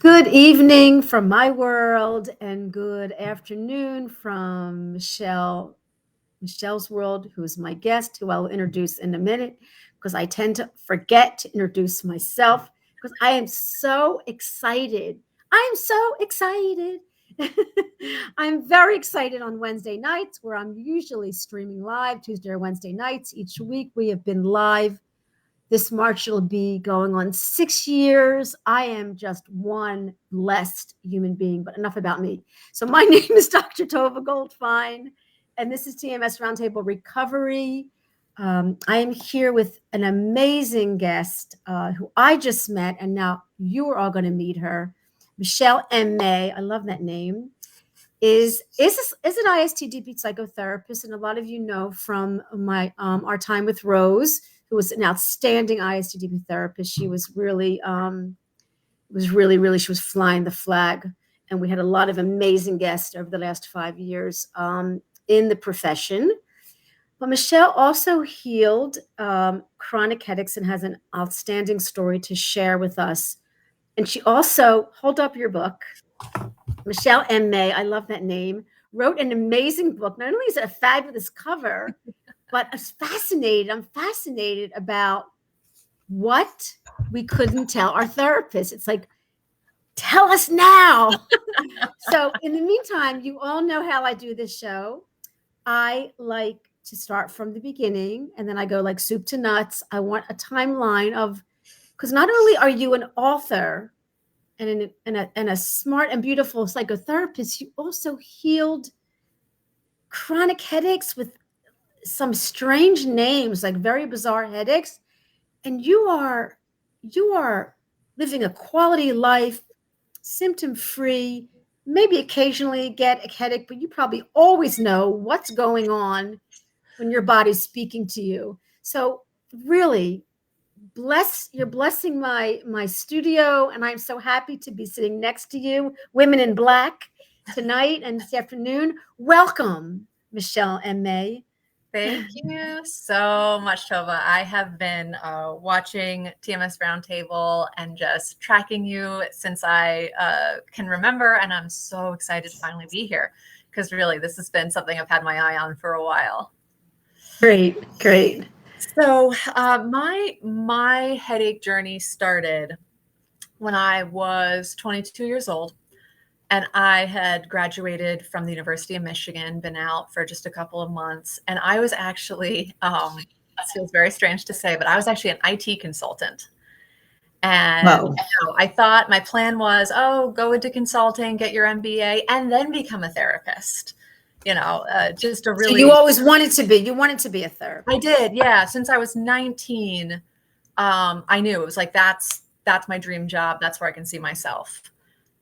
Good evening from my world and good afternoon from Michelle's world, who is my guest, who I will introduce in a minute because I tend to forget to introduce myself because I am so excited. I am so excited. I'm very excited on Wednesday nights where I'm usually streaming live Tuesday or Wednesday nights. Each week we have been live. This March will be going on 6 years. I am just one blessed human being, but enough about me. So my name is Dr. Tovah Goldfine, and this is TMS Roundtable Recovery. I am here with an amazing guest who I just met, and now you are all going to meet her. Michelle M. May, I love that name, is an ISTDP psychotherapist, and a lot of you know from my our time with Rose, who was an outstanding ISTDP therapist. She was really, she was flying the flag. And we had a lot of amazing guests over the last 5 years in the profession. But Michelle also healed chronic headaches and has an outstanding story to share with us. And she also, hold up your book, Michelle M. May, I love that name, wrote an amazing book. Not only is it a fabulous cover, but I'm fascinated about what we couldn't tell our therapist. It's like, tell us now. So in the meantime, you all know how I do this show. I like to start from the beginning, and then I go like soup to nuts. I want a timeline of, because not only are you an author and a smart and beautiful psychotherapist, you also healed chronic headaches with some strange names, like very bizarre headaches. And you are living a quality life, symptom free, maybe occasionally get a headache, but you probably always know what's going on when your body's speaking to you. So really you're blessing my studio, and I'm so happy to be sitting next to you, women in black, tonight and this afternoon. Welcome, Michelle and May. Thank you so much, Tovah. I have been watching TMS Roundtable and just tracking you since I can remember, and I'm so excited to finally be here because really this has been something I've had my eye on for a while. Great. So my headache journey started when I was 22 years old. And I had graduated from the University of Michigan, been out for just a couple of months. And I was actually, it feels very strange to say, but I was actually an IT consultant. And I thought my plan was, go into consulting, get your MBA, and then become a therapist. Just a really... So you always wanted to be a therapist. I did, yeah. Since I was 19, I knew it was like, that's my dream job. That's where I can see myself.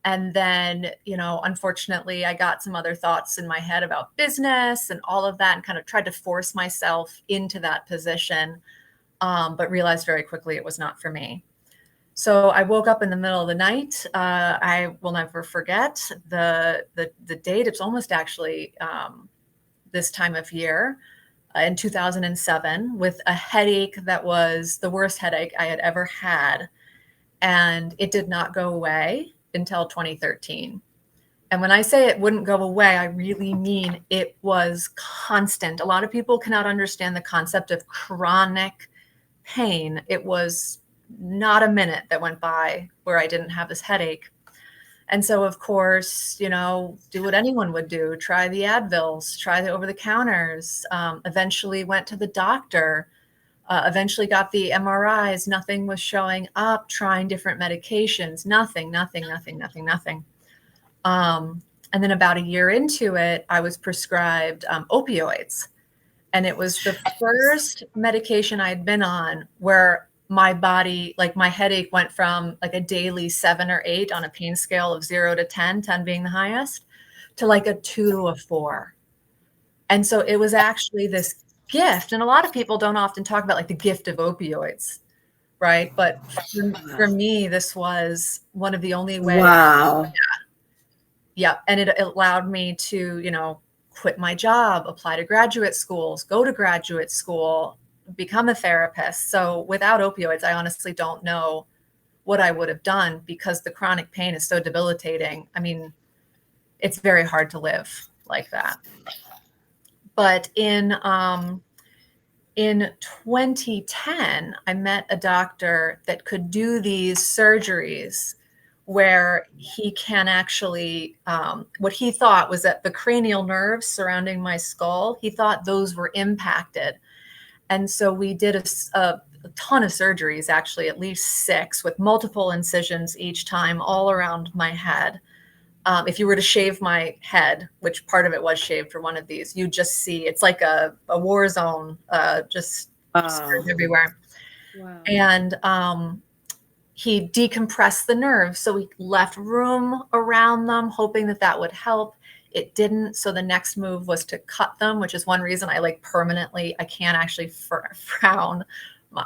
And then, unfortunately, I got some other thoughts in my head about business and all of that and kind of tried to force myself into that position, but realized very quickly it was not for me. So I woke up in the middle of the night. I will never forget the date. It's almost actually this time of year in 2007 with a headache that was the worst headache I had ever had. And it did not go away until 2013. And when I say it wouldn't go away, I really mean it was constant. A lot of people cannot understand the concept of chronic pain. It was not a minute that went by where I didn't have this headache. And so, of course, do what anyone would do. Try the Advils, try the over-the-counters, eventually went to the doctor. Eventually got the MRIs, nothing was showing up, trying different medications, nothing. And then about a year into it, I was prescribed opioids. And it was the first medication I had been on where my body, like my headache went from like a daily 7 or 8 on a pain scale of 0 to 10, 10 being the highest, to like a 2 to a 4. And so it was actually this gift. And a lot of people don't often talk about like the gift of opioids, right? But for me, this was one of the only ways. Wow. Yeah. And it allowed me to, quit my job, apply to graduate schools, go to graduate school, become a therapist. So without opioids, I honestly don't know what I would have done, because the chronic pain is so debilitating. I mean, it's very hard to live like that. But in 2010, I met a doctor that could do these surgeries where he can actually, what he thought was that the cranial nerves surrounding my skull, he thought those were impacted. And so we did a ton of surgeries, actually, at least 6, with multiple incisions each time, all around my head. If you were to shave my head, which part of it was shaved for one of these, you just see it's like a war zone, just everywhere. Wow. And he decompressed the nerves, so we left room around them, hoping that that would help. It didn't. So the next move was to cut them, which is one reason I like permanently, I can't actually frown.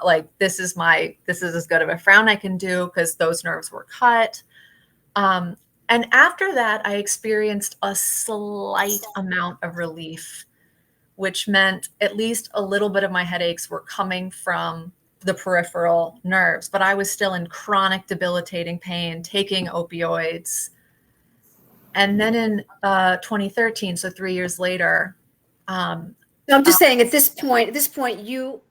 Like this is as good of a frown I can do, because those nerves were cut. And after that, I experienced a slight amount of relief, which meant at least a little bit of my headaches were coming from the peripheral nerves, but I was still in chronic debilitating pain, taking opioids. And then in 2013, so 3 years later, I'm just saying at this point, you're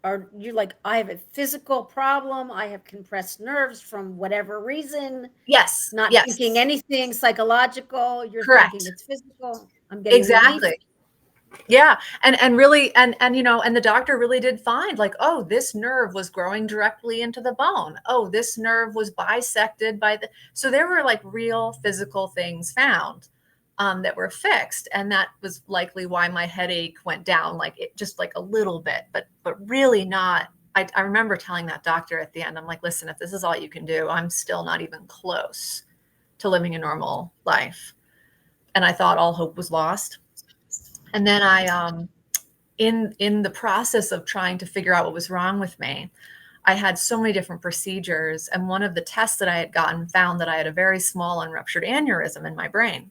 like, I have a physical problem. I have compressed nerves from whatever reason. yes, Not yes, thinking anything psychological. You're correct, thinking it's physical. I'm getting relief. exactly. Yeah. And really, and the doctor really did find, like, oh, this nerve was growing directly into the bone. Oh, this nerve was bisected so there were like real physical things found that were fixed. And that was likely why my headache went down, like it just like a little bit, but really not. I remember telling that doctor at the end, I'm like, listen, if this is all you can do, I'm still not even close to living a normal life. And I thought all hope was lost. And then I, in the process of trying to figure out what was wrong with me, I had so many different procedures. And one of the tests that I had gotten found that I had a very small unruptured aneurysm in my brain.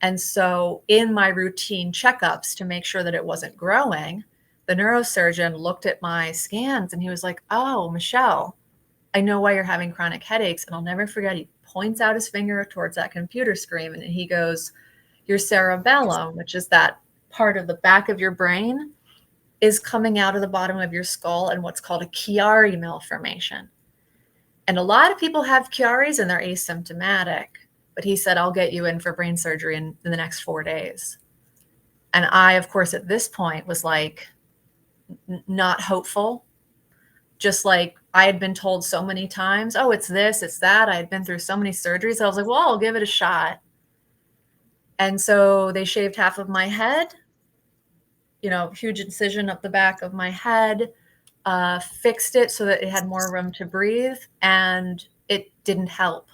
And so in my routine checkups to make sure that it wasn't growing, the neurosurgeon looked at my scans and he was like, oh, Michelle, I know why you're having chronic headaches. And I'll never forget, he points out his finger towards that computer screen and he goes, your cerebellum, which is that part of the back of your brain, is coming out of the bottom of your skull in what's called a Chiari malformation. And a lot of people have Chiaris and they're asymptomatic, but he said, I'll get you in for brain surgery in the next 4 days. And I, of course, at this point was like, not hopeful. Just like I had been told so many times, oh, it's this, it's that. I had been through so many surgeries. I was like, well, I'll give it a shot. And so they shaved half of my head, huge incision up the back of my head, fixed it so that it had more room to breathe, and it didn't help.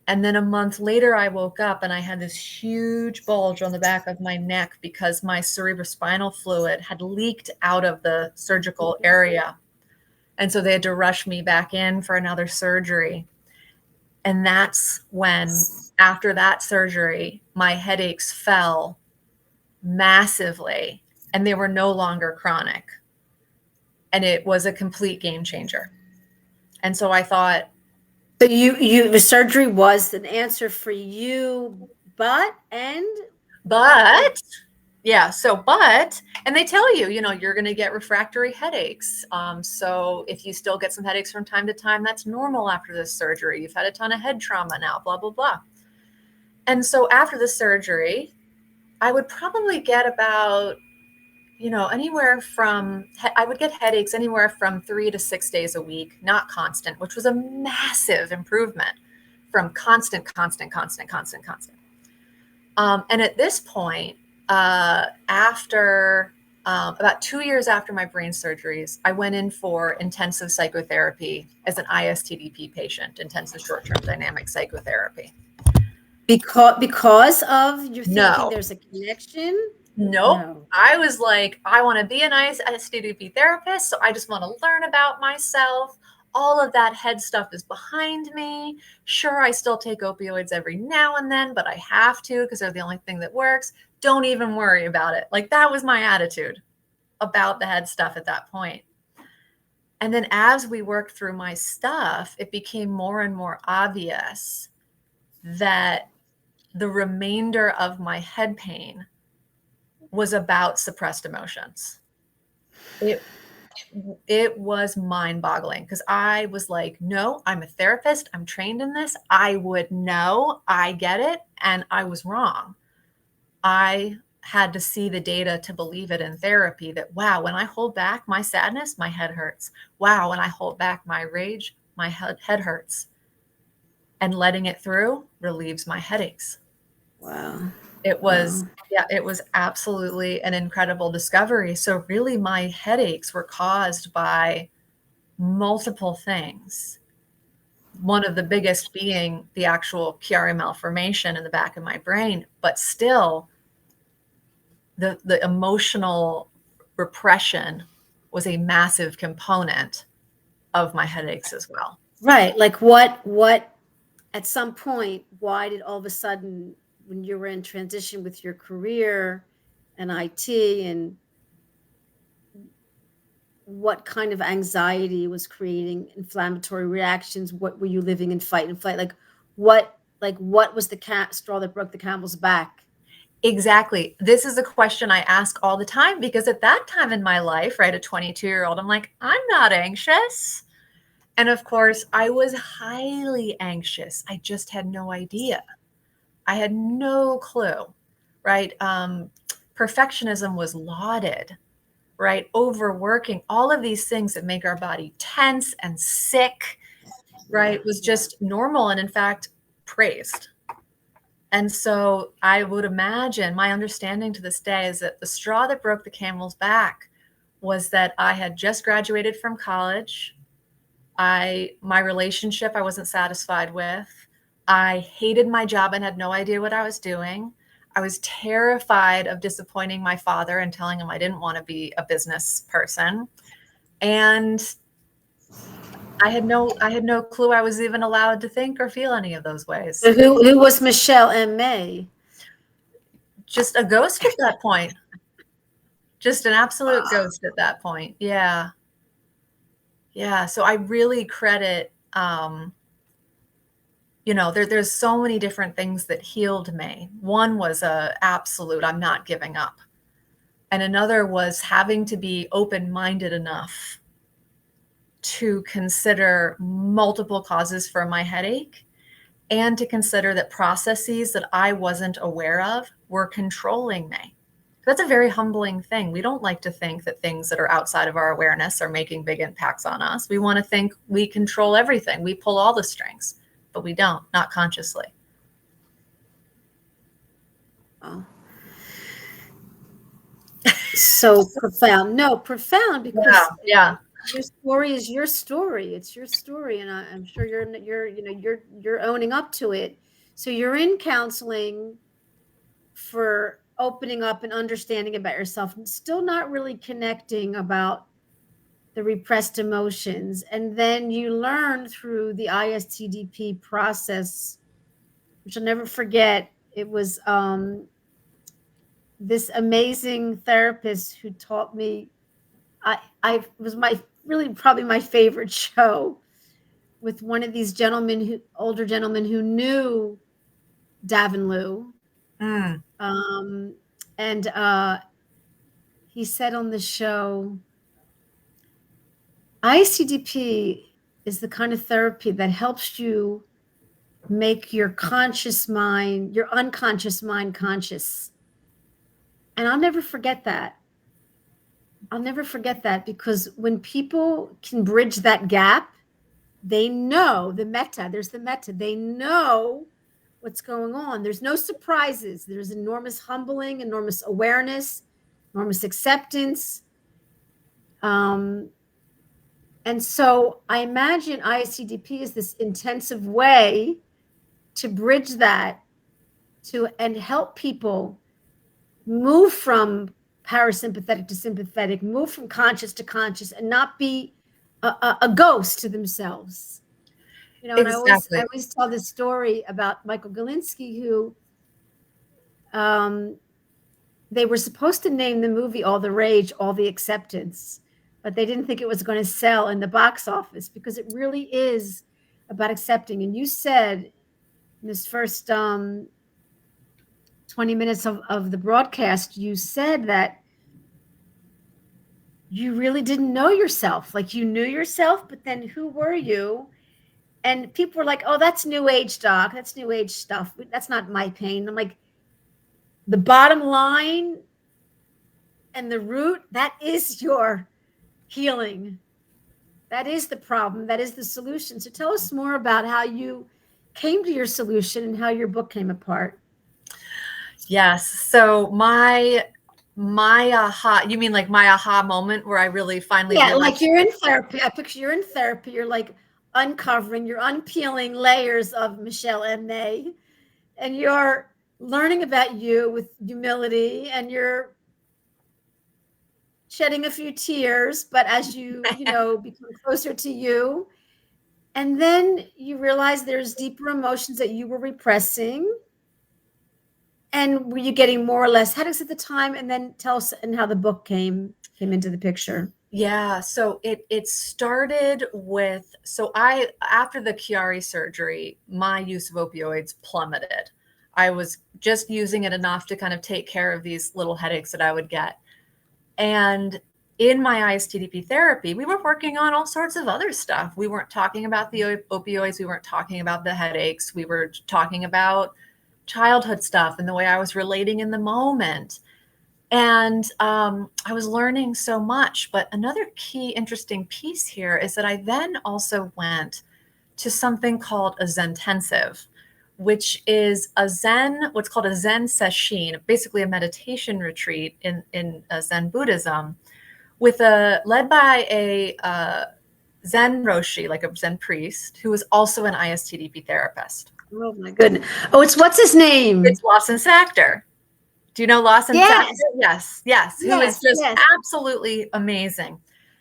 And then a month later, I woke up and I had this huge bulge on the back of my neck because my cerebrospinal fluid had leaked out of the surgical area. And so they had to rush me back in for another surgery. And that's when, after that surgery, my headaches fell massively and they were no longer chronic. And it was a complete game changer. And so I thought, So the surgery was an answer for you, but and they tell you, you're going to get refractory headaches. So if you still get some headaches from time to time, that's normal after this surgery. You've had a ton of head trauma now, blah, blah, blah. And so after the surgery, I would probably get about, I would get headaches anywhere from 3 to 6 days a week, not constant, which was a massive improvement from constant. And at this point, after about 2 years after my brain surgeries, I went in for intensive psychotherapy as an ISTDP patient, intensive short-term dynamic psychotherapy. Because of you're thinking there's a connection? Nope. No. I was like, I want to be an ISTDP therapist, so I just want to learn about myself. All of that head stuff is behind me. Sure, I still take opioids every now and then, but I have to because they're the only thing that works. Don't even worry about it. Like, that was my attitude about the head stuff at that point. And then as we worked through my stuff, it became more and more obvious that the remainder of my head pain was about suppressed emotions. It was mind-boggling because I was like, no, I'm a therapist. I'm trained in this. I would know. I get it. And I was wrong. I had to see the data to believe it in therapy that, wow, when I hold back my sadness, my head hurts. Wow, when I hold back my rage, my head hurts. And letting it through relieves my headaches. Wow. It was, yeah, it was absolutely an incredible discovery. So really my headaches were caused by multiple things. One of the biggest being the actual Chiari malformation in the back of my brain, but still the emotional repression was a massive component of my headaches as well. Right. Like what at some point, why did all of a sudden, when you were in transition with your career and IT, and what kind of anxiety was creating inflammatory reactions? What were you living in fight and flight? What was the straw that broke the camel's back? Exactly. This is a question I ask all the time because at that time in my life, right, a 22-year-old, I'm like, I'm not anxious. And of course, I was highly anxious. I just had no idea. I had no clue, right? Perfectionism was lauded, right? Overworking, all of these things that make our body tense and sick, right, was just normal and in fact praised. And so I would imagine my understanding to this day is that the straw that broke the camel's back was that I had just graduated from college. My relationship I wasn't satisfied with. I hated my job and had no idea what I was doing. I was terrified of disappointing my father and telling him I didn't want to be a business person. And I had no clue I was even allowed to think or feel any of those ways. So who was Michelle and May? Just a ghost at that point. Just an absolute ghost at that point. Yeah. Yeah. So I really credit, there's so many different things that healed me. One was a absolute, I'm not giving up. And another was having to be open-minded enough to consider multiple causes for my headache and to consider that processes that I wasn't aware of were controlling me. That's a very humbling thing. We don't like to think that things that are outside of our awareness are making big impacts on us. We want to think we control everything. We pull all the strings, but we don't, not consciously. Oh. So profound. No, profound because yeah. Your story is your story. It's your story, and I'm sure you're owning up to it. So you're in counseling for opening up and understanding about yourself, and still not really connecting about the repressed emotions. And then you learn through the ISTDP process, which I'll never forget. It was this amazing therapist who taught me. I was probably my favorite show, with one of these older gentlemen who knew Davin Liu. And he said on the show, ICDP is the kind of therapy that helps you make your unconscious mind conscious. And I'll never forget that. Because when people can bridge that gap, they know there's the meta. They know what's going on. There's no surprises. There's enormous humbling, enormous awareness, enormous acceptance. And so I imagine ICDP is this intensive way to bridge that and help people move from parasympathetic to sympathetic, move from conscious to conscious, and not be a ghost to themselves. And Exactly. I always tell this story about Michael Galinsky, who they were supposed to name the movie All the Rage, All the Acceptance. but they didn't think it was going to sell in the box office, because it really is about accepting. And you said in this first 20 minutes of the broadcast, you said that you really didn't know yourself. Like, you knew yourself, but then who were you? And people were like, oh, that's new age, doc. That's new age stuff. That's not my pain. I'm like, the bottom line and the root, that is your healing. That is the problem. That is the solution. So tell us more about how you came to your solution and how your book came apart. Yes. So my aha, you mean like my aha moment where I really finally Yeah, realized? like you're in therapy. I picture you're in therapy. You're like uncovering, you're unpeeling layers of Michelle M. And you're learning about you with humility, and you're shedding a few tears, but as you become closer to you, and then you realize there's deeper emotions that you were repressing. And were you getting more or less headaches at the time? And then tell us and how the book came into the picture. Yeah, so it started with, so I, after the Chiari surgery, my use of opioids plummeted. I was just using it enough to kind of take care of these little headaches that I would get. And in my ISTDP therapy, we were working on all sorts of other stuff. We weren't talking about the opioids. We weren't talking about the headaches. We were talking about childhood stuff and the way I was relating in the moment. And I was learning so much. But another key interesting piece here is that I then also went to something called a Zentensive, which is a Zen, what's called a Zen sesshin, basically a meditation retreat in Zen Buddhism, led by a Zen Roshi, like a Zen priest, who is also an ISTDP therapist. Oh my goodness! Oh, what's his name? It's Lawson Sachter. Do you know Lawson Sachter? Yes. Who is just absolutely amazing.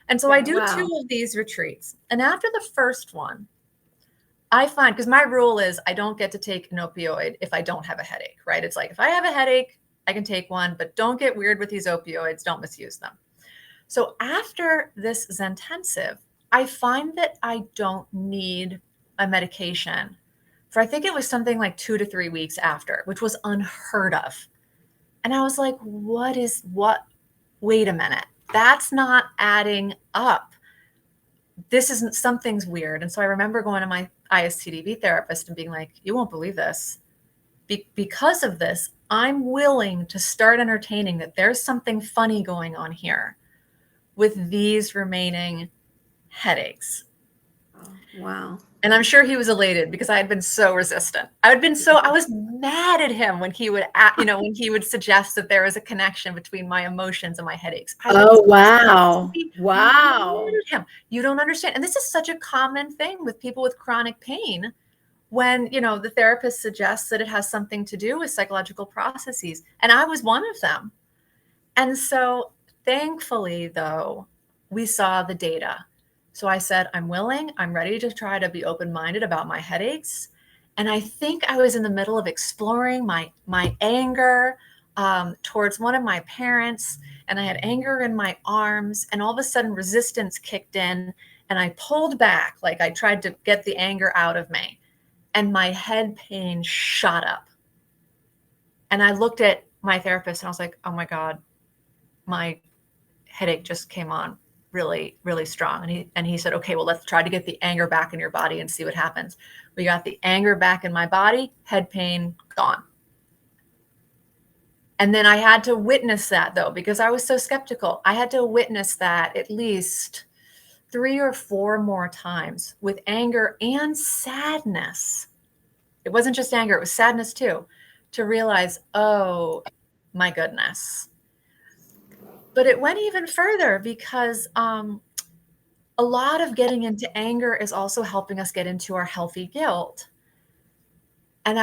And so I do 2 of these retreats. And after the first one, I find, because my rule is I don't get to take an opioid if I don't have a headache, right? It's like, if I have a headache, I can take one, but don't get weird with these opioids. Don't misuse them. So after this Zentensive, I find that I don't need a medication for, I think it was something like 2 to 3 weeks after, which was unheard of. And I was like, wait a minute, that's not adding up. Something's weird. And so I remember going to my ISTDP therapist and being like, you won't believe this. Because of this, I'm willing to start entertaining that there's something funny going on here with these remaining headaches. Wow. And I'm sure he was elated, because I had been so resistant. I was mad at him when he would, when he would suggest that there was a connection between my emotions and my headaches. Wow. Him. You don't understand. And this is such a common thing with people with chronic pain, when, the therapist suggests that it has something to do with psychological processes. And I was one of them. And so thankfully, though, we saw the data. So I said, I'm willing, I'm ready to try to be open-minded about my headaches. And I think I was in the middle of exploring my anger towards one of my parents. And I had anger in my arms, and all of a sudden resistance kicked in, and I pulled back, like I tried to get the anger out of me. And my head pain shot up. And I looked at my therapist and I was like, oh my God, my headache just came on really, really strong. And he said, okay, well, let's try to get the anger back in your body and see what happens. We got the anger back in my body, head pain gone. And then I had to witness that, though, because I was so skeptical. I had to witness that at least 3 or 4 more times with anger and sadness. It wasn't just anger, it was sadness too, to realize, oh my goodness. But it went even further, because a lot of getting into anger is also helping us get into our healthy guilt. And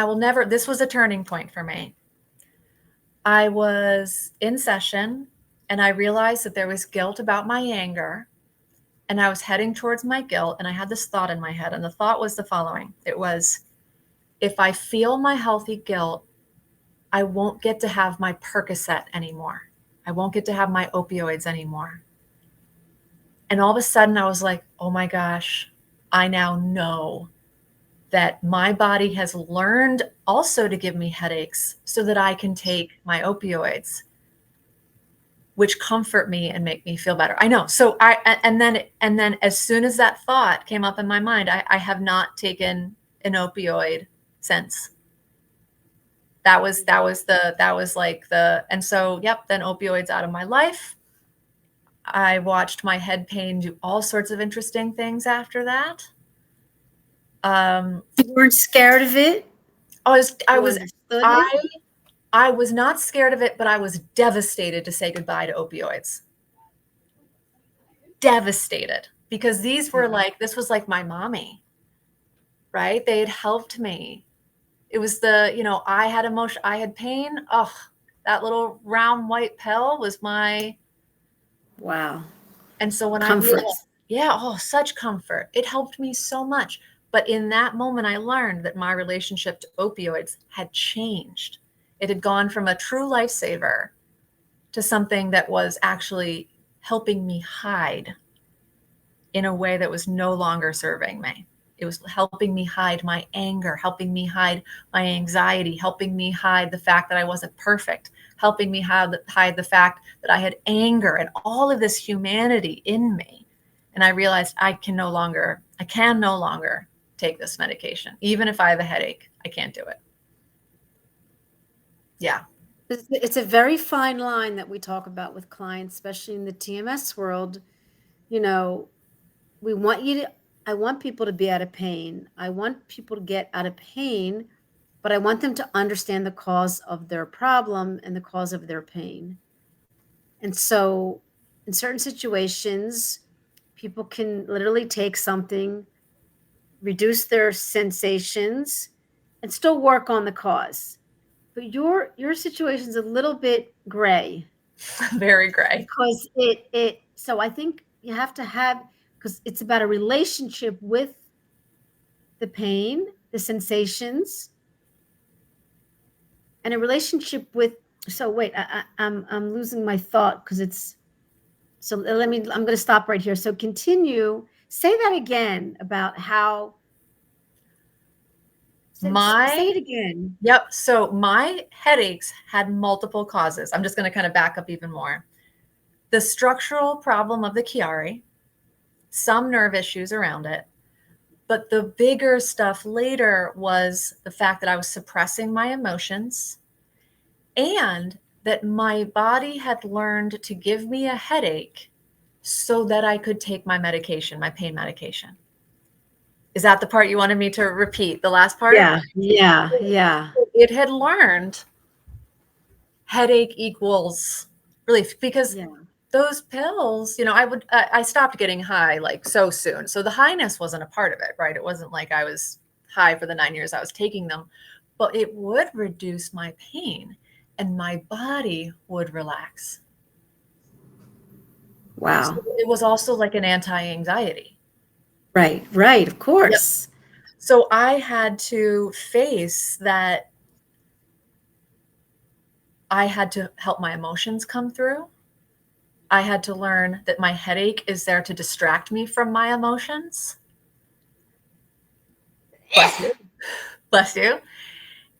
this was a turning point for me. I was in session and I realized that there was guilt about my anger, and I was heading towards my guilt, and I had this thought in my head, and the thought was the following. It was, if I feel my healthy guilt, I won't get to have my Percocet anymore. I won't get to have my opioids anymore. And all of a sudden I was like, oh my gosh, I now know that my body has learned also to give me headaches so that I can take my opioids, which comfort me and make me feel better. I know. So and then as soon as that thought came up in my mind, I have not taken an opioid since. That was like the, and so, yep, then opioids out of my life. I watched my head pain do all sorts of interesting things after that. You weren't scared of it? I was not scared of it, but I was devastated to say goodbye to opioids. Devastated, because these were like, this was like my mommy, right? They had helped me. It was the, I had emotion, I had pain. Oh, that little round white pill was my, wow. and so when Comfort. I realized, yeah, oh, such comfort. It helped me so much. But in that moment, I learned that my relationship to opioids had changed. It had gone from a true lifesaver to something that was actually helping me hide in a way that was no longer serving me. It was helping me hide my anger, helping me hide my anxiety, helping me hide the fact that I wasn't perfect, helping me hide the fact that I had anger and all of this humanity in me. And I realized I can no longer take this medication. Even if I have a headache, I can't do it. Yeah. It's a very fine line that we talk about with clients, especially in the TMS world. We want I want people to be out of pain. I want people to get out of pain, but I want them to understand the cause of their problem and the cause of their pain. And so in certain situations, people can literally take something, reduce their sensations, and still work on the cause. But your situation's a little bit gray. Very gray. Because so I think you have to have, because it's about a relationship with the pain, the sensations, and a relationship with, so wait, I'm losing my thought because it's, so I'm going to stop right here. So continue, say that again about how, say it again. Yep. So my headaches had multiple causes. I'm just going to kind of back up even more. The structural problem of the Chiari, some nerve issues around it, but the bigger stuff later was the fact that I was suppressing my emotions and that my body had learned to give me a headache so that I could take my medication, my pain medication. Is that the part you wanted me to repeat? The last part? Yeah. It had learned headache equals relief, because those pills, I stopped getting high like so soon. So the highness wasn't a part of it, right? It wasn't like I was high for the 9 years I was taking them, but it would reduce my pain and my body would relax. Wow. So it was also like an anti-anxiety. Right. Of course. Yep. So I had to face that. I had to help my emotions come through. I had to learn that my headache is there to distract me from my emotions. Bless you. Bless you.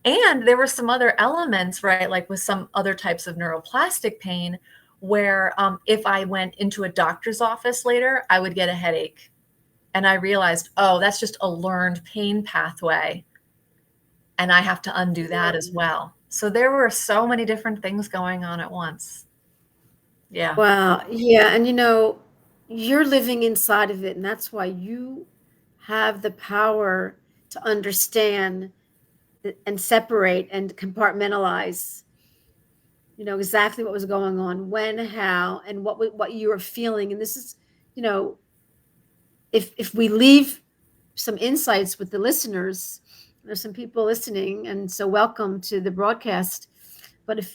And there were some other elements, right? Like with some other types of neuroplastic pain where if I went into a doctor's office later, I would get a headache. And I realized, oh, that's just a learned pain pathway. And I have to undo that as well. So there were so many different things going on at once. Yeah. Wow. Yeah. And you're living inside of it. And that's why you have the power to understand and separate and compartmentalize, exactly what was going on, when, how, and what you were feeling. And this is, if we leave some insights with the listeners, there's some people listening, and so welcome to the broadcast. But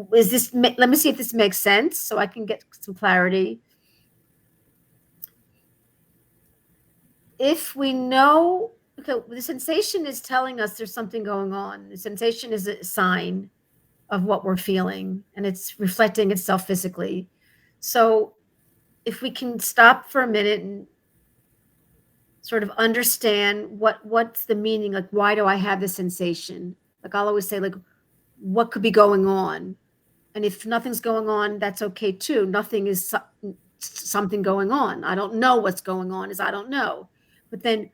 let me see if this makes sense so I can get some clarity. If we know, okay, the sensation is telling us there's something going on. The sensation is a sign of what we're feeling, and it's reflecting itself physically. So if we can stop for a minute and sort of understand what's the meaning, like, why do I have this sensation? Like, I'll always say, like, what could be going on? And if nothing's going on, that's okay too. Nothing is something going on. I don't know what's going on, is I don't know. But then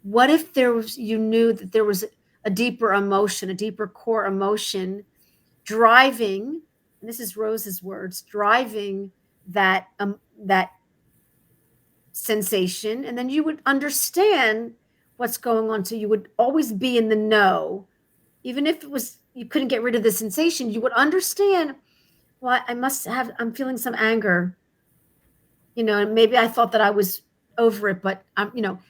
what if you knew that there was a deeper emotion, a deeper core emotion driving, and this is Rose's words, driving that sensation, and then you would understand what's going on. So you would always be in the know, even if it was you couldn't get rid of the sensation. You would understand, well, I'm feeling some anger, and maybe I thought that I was over it, but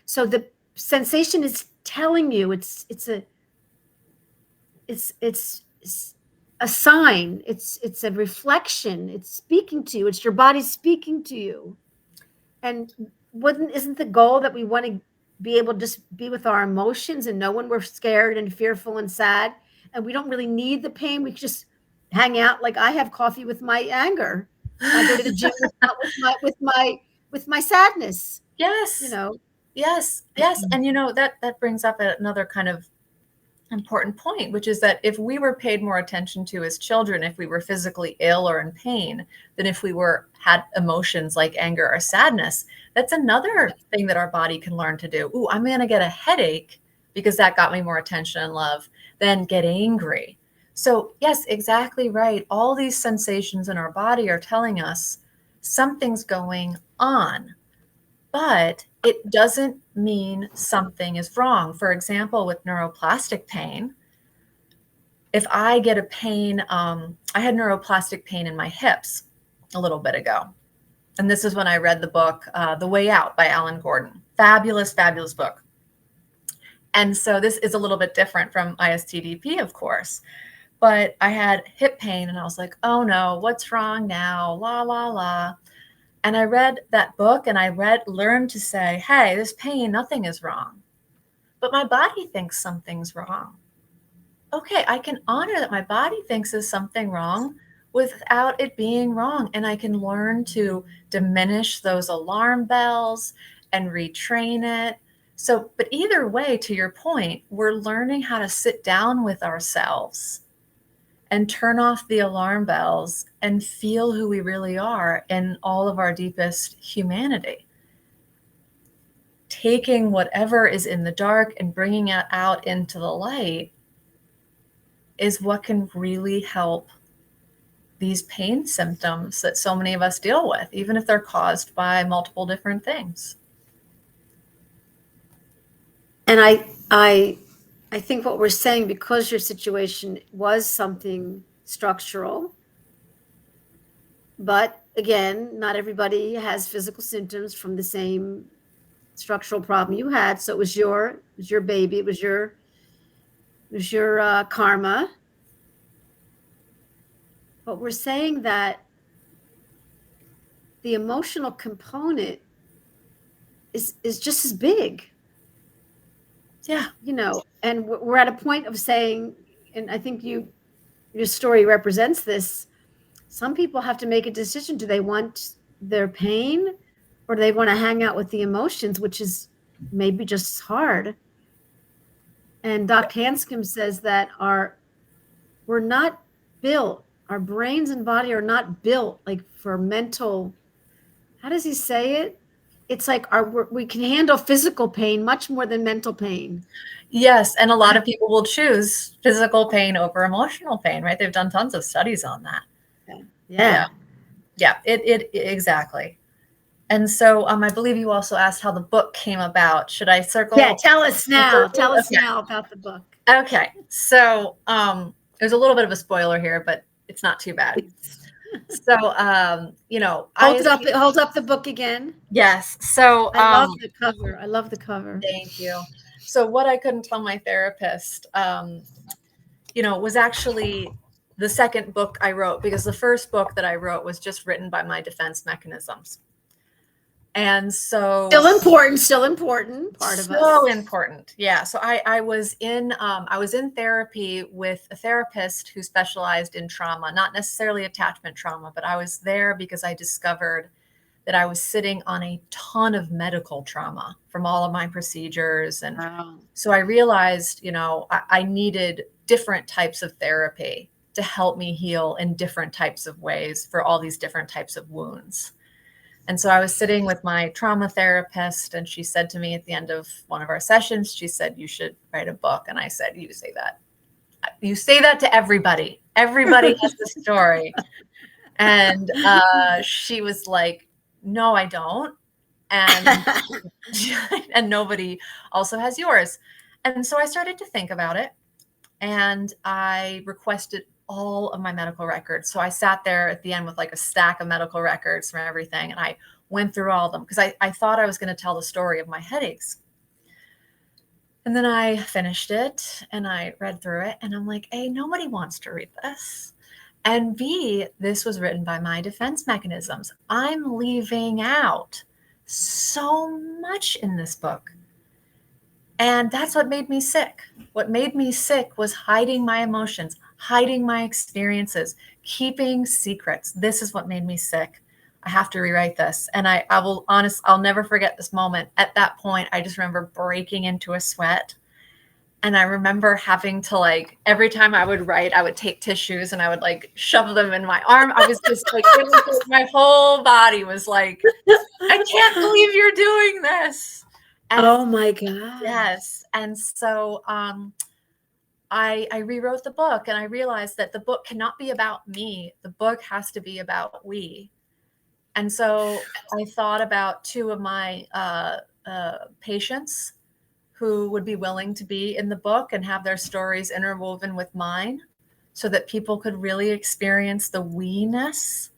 so the sensation is telling you it's a sign, it's a reflection, it's speaking to you, it's your body speaking to you. And isn't the goal that we want to be able to just be with our emotions and know when we're scared and fearful and sad, and we don't really need the pain? We just hang out. Like, I have coffee with my anger. I go to the gym with my sadness. Yes. Yes. And that brings up another kind of important point, which is that if we were paid more attention to as children, if we were physically ill or in pain, than if we had emotions like anger or sadness, that's another thing that our body can learn to do. Ooh, I'm going to get a headache because that got me more attention and love, then get angry. So yes, exactly right. All these sensations in our body are telling us something's going on, but it doesn't mean something is wrong. For example, with neuroplastic pain, if I get a pain, I had neuroplastic pain in my hips a little bit ago. And this is when I read the book, The Way Out by Alan Gordon. Fabulous, fabulous book. And so this is a little bit different from ISTDP, of course. But I had hip pain and I was like, oh no, what's wrong now? La, la, la. And I read that book and I learned to say, hey, this pain, nothing is wrong. But my body thinks something's wrong. Okay, I can honor that my body thinks there's something wrong without it being wrong. And I can learn to diminish those alarm bells and retrain it. So, but either way, to your point, we're learning how to sit down with ourselves and turn off the alarm bells and feel who we really are in all of our deepest humanity. Taking whatever is in the dark and bringing it out into the light is what can really help these pain symptoms that so many of us deal with, even if they're caused by multiple different things. And I think what we're saying, because your situation was something structural, but again, not everybody has physical symptoms from the same structural problem you had. So it was your baby, it was your karma. But we're saying that the emotional component is just as big. Yeah. And we're at a point of saying, and I think your story represents this, some people have to make a decision. Do they want their pain, or do they want to hang out with the emotions, which is maybe just hard? And Dr. Hanscom says that we're not built, our brains and body are not built like for mental, how does he say it? It's like we can handle physical pain much more than mental pain. Yes, and a lot of people will choose physical pain over emotional pain, right? They've done tons of studies on that. Yeah. It exactly. And so I believe you also asked how the book came about. Should I circle? Yeah, tell us now. Tell us now about the book. Okay, so there's a little bit of a spoiler here, but it's not too bad. So hold up the book again. Yes. So I love the cover. Thank you. So what I couldn't tell my therapist, was actually the second book I wrote, because the first book that I wrote was just written by my defense mechanisms. And so still important part of us. So important. Yeah. So I was in therapy with a therapist who specialized in trauma, not necessarily attachment trauma, but I was there because I discovered that I was sitting on a ton of medical trauma from all of my procedures. And Wow. so I realized, I needed different types of therapy to help me heal in different types of ways for all these different types of wounds. And so I was sitting with my trauma therapist, and she said to me at the end of one of our sessions, she said, "You should write a book." And I said, "You say that. You say that to everybody. Everybody has a story." And she was like, "No, I don't." And and nobody also has yours. And so I started to think about it, and I requested all of my medical records. So I sat there at the end with like a stack of medical records from everything, and I went through all of them because I thought I was going to tell the story of my headaches. And then I finished it and I read through it, and I'm like, A, nobody wants to read this. And B, this was written by my defense mechanisms. I'm leaving out so much in this book. And that's what made me sick. What made me sick was hiding my emotions, hiding my experiences, keeping secrets. This is what made me sick. I have to rewrite this. And I'll never forget this moment. At that point, I just remember breaking into a sweat. And I remember having to, like, every time I would write, I would take tissues and I would like shove them in my arm. I was just like, it was like my whole body was like, I can't believe you're doing this. And Oh my God. yes. And so I rewrote the book, and I realized that the book cannot be about me. The book has to be about we. And so I thought about two of my patients who would be willing to be in the book and have their stories interwoven with mine, so that people could really experience the we-ness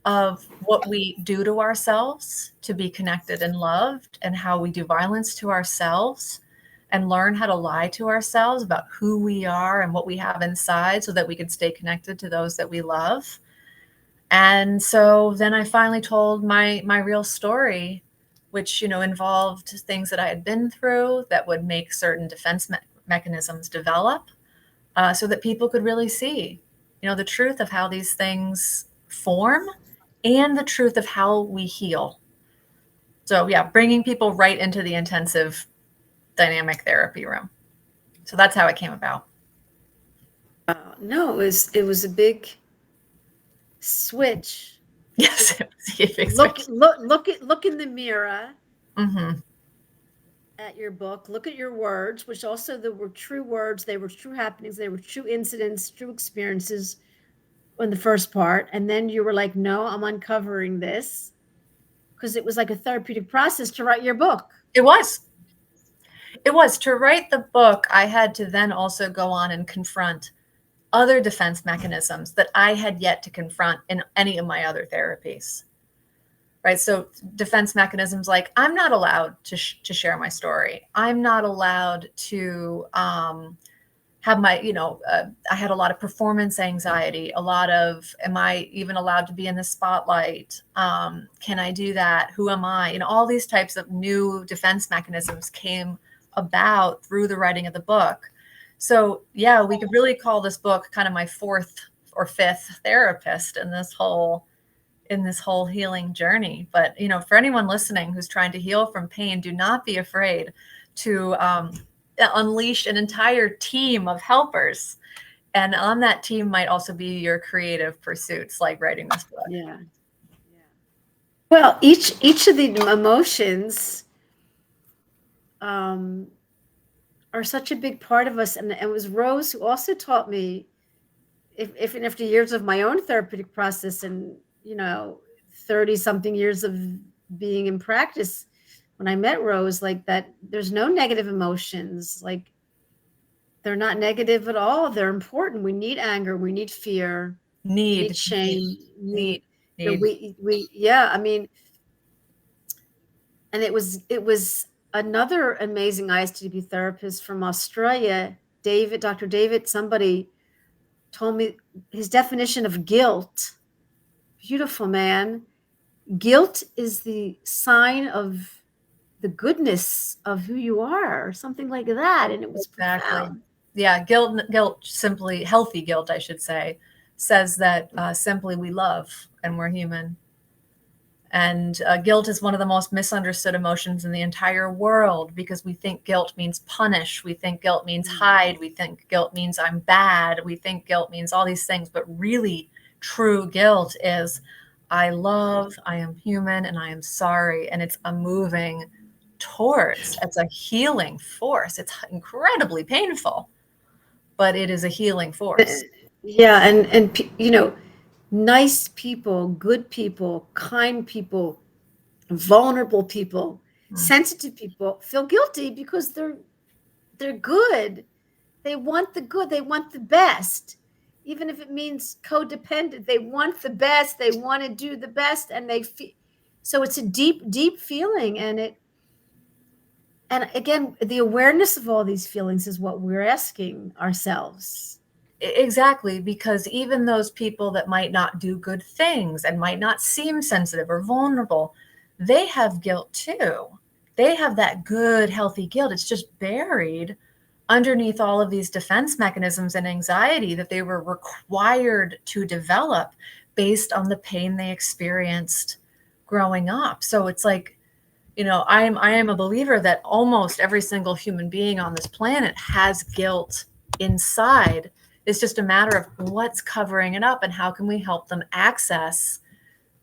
of what we do to ourselves to be connected and loved, and how we do violence to ourselves and learn how to lie to ourselves about who we are and what we have inside, so that we can stay connected to those that we love. And so then I finally told my real story, which, involved things that I had been through that would make certain defense mechanisms develop, so that people could really see, the truth of how these things form and the truth of how we heal. So yeah, bringing people right into the intensive dynamic therapy room. So that's how it came about. No, it was a big switch. Yes, it was a big Look switch. look in the mirror Mm-hmm. at your book. Look at your words, which also they were true words. They were true happenings. They were true incidents, true experiences in the first part. And then you were like, no, I'm uncovering this, because it was like a therapeutic process to write your book. It was. It was. To write the book, I had to then also go on and confront other defense mechanisms that I had yet to confront in any of my other therapies. Right. So defense mechanisms like, I'm not allowed to share my story. I'm not allowed to have my, I had a lot of performance anxiety, a lot of, am I even allowed to be in the spotlight? Can I do that? Who am I? All these types of new defense mechanisms came about through the writing of the book. So yeah, we could really call this book kind of my fourth or fifth therapist in this whole healing journey. But, for anyone listening who's trying to heal from pain, do not be afraid to unleash an entire team of helpers. And on that team might also be your creative pursuits, like writing this book. Yeah. Well, each of the emotions are such a big part of us. And it was Rose who also taught me, if and after years of my own therapeutic process and, 30 something years of being in practice, when I met Rose, like that, there's no negative emotions. Like, they're not negative at all. They're important. We need anger. We need fear. We need shame. Need. Yeah. I mean, and it was another amazing ISTP therapist from Australia, Dr. David, somebody told me his definition of guilt. Beautiful, man. Guilt is the sign of the goodness of who you are, or something like that. And it was exactly profound. Yeah, guilt simply, healthy guilt, I should say, says that simply we love and we're human. And guilt is one of the most misunderstood emotions in the entire world, because we think guilt means punish. We think guilt means hide. We think guilt means I'm bad. We think guilt means all these things. But really, true guilt is I love, I am human, and I am sorry. And it's a moving towards, it's a healing force. It's incredibly painful, but it is a healing force. Yeah, and you know, nice people, good people, kind people, vulnerable people, sensitive people feel guilty because they're good. They want the good, they want the best. Even if it means codependent, they want the best, they want to do the best, and they feel so it's a deep, deep feeling. And again, the awareness of all these feelings is what we're asking ourselves. Exactly, because even those people that might not do good things and might not seem sensitive or vulnerable, they have guilt too. They have that good, healthy guilt. It's just buried underneath all of these defense mechanisms and anxiety that they were required to develop based on the pain they experienced growing up. So it's like, I am a believer that almost every single human being on this planet has guilt inside. It's just a matter of what's covering it up and how can we help them access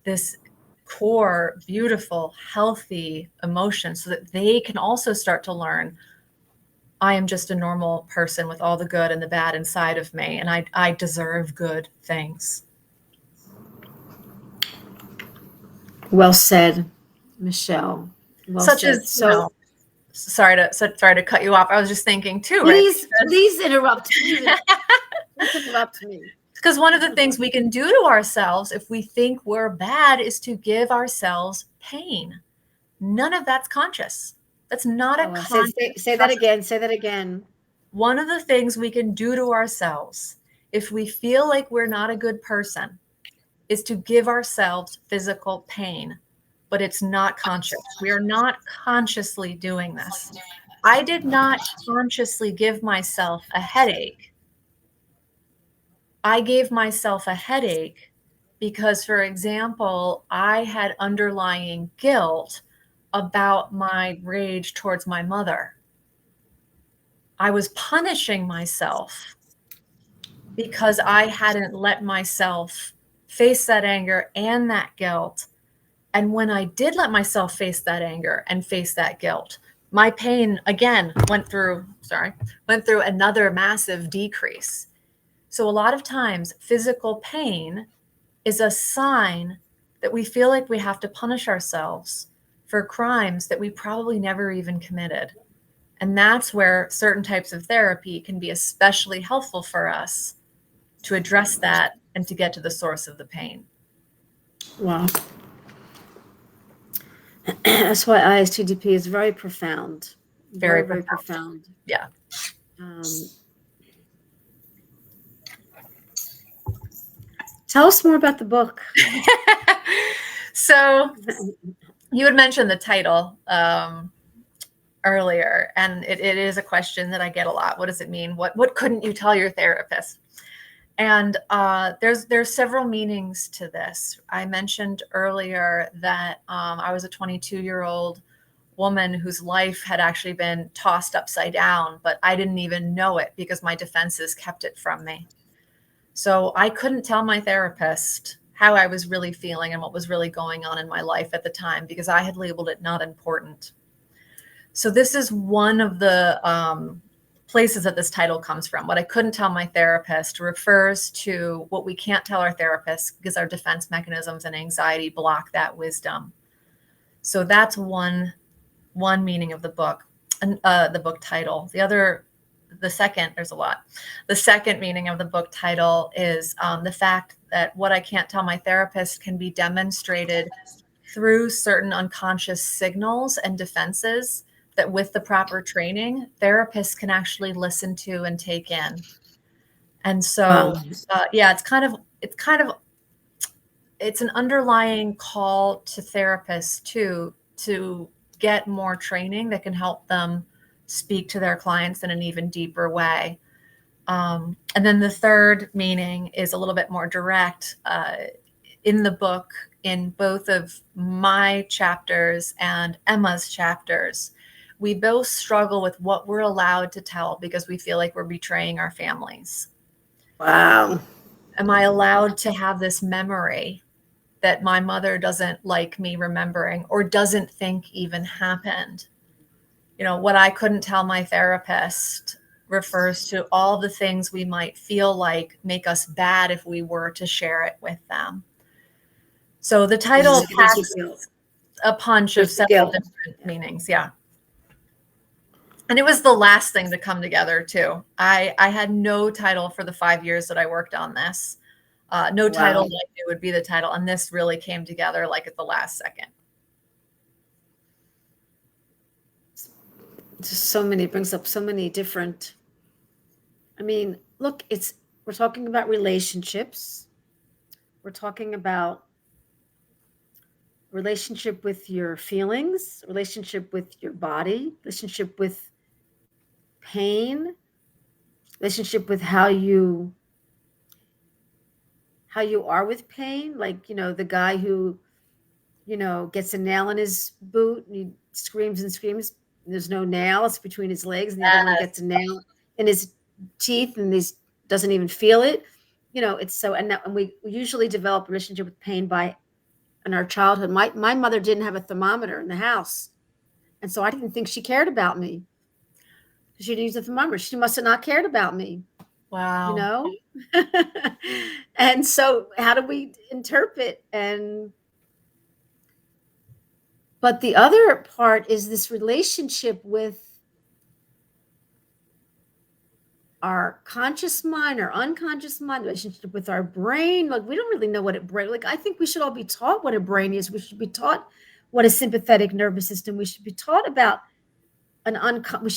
this core, beautiful, healthy emotion so that they can also start to learn, I am just a normal person with all the good and the bad inside of me, and I deserve good things. Well said, Michelle. Well Such said. as, sorry to cut you off. I was just thinking too, please, right? Please interrupt. Please interrupt me. Because one of the things we can do to ourselves if we think we're bad is to give ourselves pain. None of that's conscious. That's not a conscious. Say that again. Say that again. One of the things we can do to ourselves if we feel like we're not a good person is to give ourselves physical pain, but it's not conscious. We are not consciously doing this. I did not consciously give myself a headache. I gave myself a headache because, for example, I had underlying guilt about my rage towards my mother. I was punishing myself because I hadn't let myself face that anger and that guilt. And when I did let myself face that anger and face that guilt, my pain again went through another massive decrease. So a lot of times physical pain is a sign that we feel like we have to punish ourselves for crimes that we probably never even committed. And that's where certain types of therapy can be especially helpful for us to address that and to get to the source of the pain. Wow. That's why ISTDP is very profound. Very, very profound. Yeah. Tell us more about the book. So you had mentioned the title earlier, and it is a question that I get a lot. What does it mean? What couldn't you tell your therapist? And there's several meanings to this. I mentioned earlier that I was a 22-year-old woman whose life had actually been tossed upside down, but I didn't even know it because my defenses kept it from me. So I couldn't tell my therapist how I was really feeling and what was really going on in my life at the time because I had labeled it not important. So this is one of the places that this title comes from. What I couldn't tell my therapist refers to what we can't tell our therapist because our defense mechanisms and anxiety block that wisdom. So that's one meaning of the book, and the book title. The second meaning of the book title is the fact that what I can't tell my therapist can be demonstrated through certain unconscious signals and defenses that with the proper training, therapists can actually listen to and take in. And so, it's an underlying call to therapists to get more training that can help them speak to their clients in an even deeper way. And then the third meaning is a little bit more direct. in the book, in both of my chapters and Emma's chapters, we both struggle with what we're allowed to tell because we feel like we're betraying our families. Wow. Am I allowed to have this memory that my mother doesn't like me remembering or doesn't think even happened? You know, what I couldn't tell my therapist refers to all the things we might feel like make us bad if we were to share it with them. So the title packs a punch of several different meanings. Yeah. And it was the last thing to come together too. I had no title for the 5 years that I worked on this. No title like it would be the title. And this really came together like at the last second. Just so many, it brings up so many different, I mean, look, we're talking about relationships. We're talking about relationship with your feelings, relationship with your body, relationship with pain, relationship with how you are with pain. Like, the guy who, gets a nail in his boot and he screams and screams. And there's no nail, it's between his legs, and the other one gets a nail in his teeth and doesn't even feel it. It's so, and we usually develop a relationship with pain in our childhood. My mother didn't have a thermometer in the house. And so I didn't think she cared about me. She didn't use a thermometer. She must have not cared about me. Wow. And so how do we interpret? But the other part is this relationship with our conscious mind, our unconscious mind, relationship with our brain. Like, we don't really know what like, I think we should all be taught what a brain is. We should be taught what a sympathetic nervous system. We should be taught about we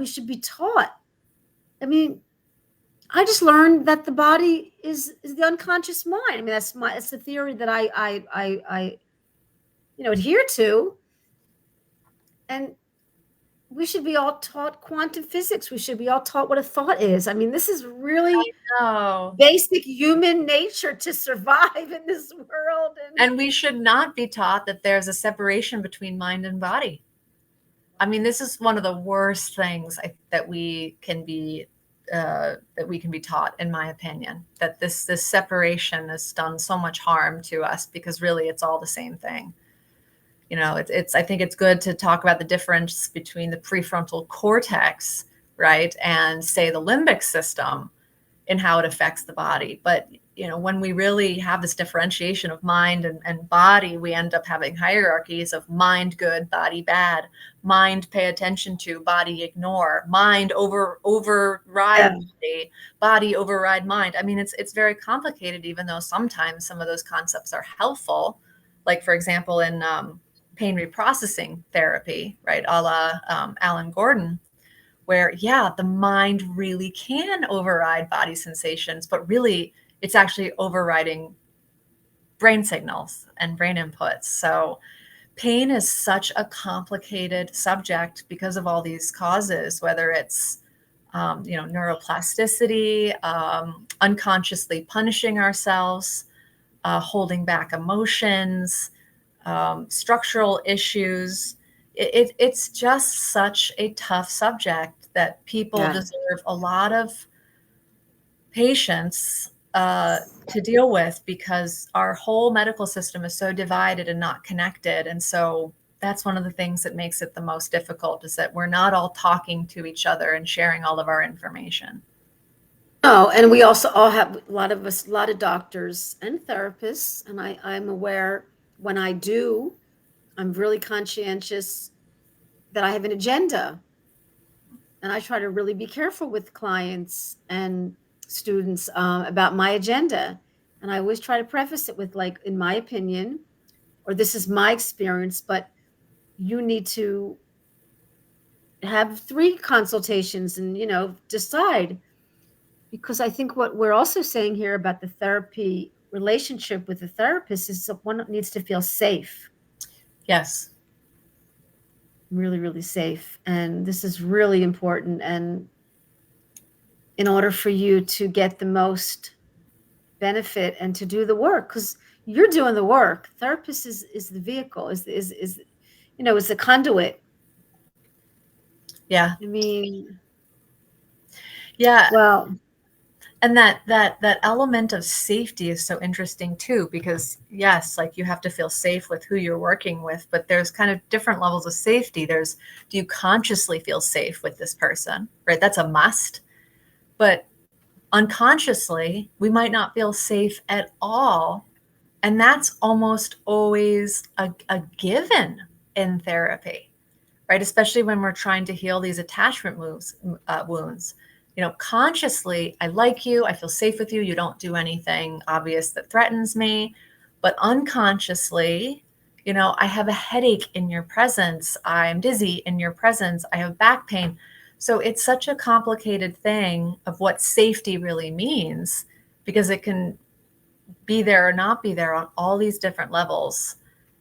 should be taught. I mean, I just learned that the body is the unconscious mind. I mean, that's the theory that I adhere to. And we should be all taught quantum physics. We should be all taught what a thought is. I mean, this is really basic human nature to survive in this world. And we should not be taught that there's a separation between mind and body. I mean, this is one of the worst things that we can be taught, in my opinion, that this separation has done so much harm to us, because really it's all the same thing. I think it's good to talk about the difference between the prefrontal cortex, right, and say the limbic system and how it affects the body. But when we really have this differentiation of mind and body, we end up having hierarchies of mind good, body bad, mind pay attention to, body ignore, mind override body override mind. I mean, it's very complicated, even though sometimes some of those concepts are helpful. Like, for example, in pain reprocessing therapy, right, a la Alan Gordon, where, the mind really can override body sensations, but really it's actually overriding brain signals and brain inputs. So pain is such a complicated subject because of all these causes, whether it's, neuroplasticity, unconsciously punishing ourselves, holding back emotions, structural issues. It's just such a tough subject that people deserve a lot of patience to deal with, because our whole medical system is so divided and not connected. And so that's one of the things that makes it the most difficult, is that we're not all talking to each other and sharing all of our information. Oh, and we also all have, a lot of doctors and therapists, and I'm aware when I'm really conscientious that I have an agenda, and I try to really be careful with clients and students about my agenda. And I always try to preface it with, like, in my opinion, or this is my experience, but you need to have 3 consultations and, decide. Because I think what we're also saying here about the therapy relationship with the therapist is that one needs to feel safe. Yes. Really, really safe. And this is really important. And in order for you to get the most benefit and to do the work, because you're doing the work. Therapist is the vehicle, is is the conduit. Yeah. I mean, Yeah. well, And that element of safety is so interesting too, because yes, like you have to feel safe with who you're working with, but there's kind of different levels of safety. There's, do you consciously feel safe with this person, right? That's a must. But unconsciously, we might not feel safe at all. And that's almost always a given in therapy, right? Especially when we're trying to heal these attachment wounds. Consciously, I like you, I feel safe with you, you don't do anything obvious that threatens me. But unconsciously, I have a headache in your presence, I'm dizzy in your presence, I have back pain. So it's such a complicated thing of what safety really means, because it can be there or not be there on all these different levels.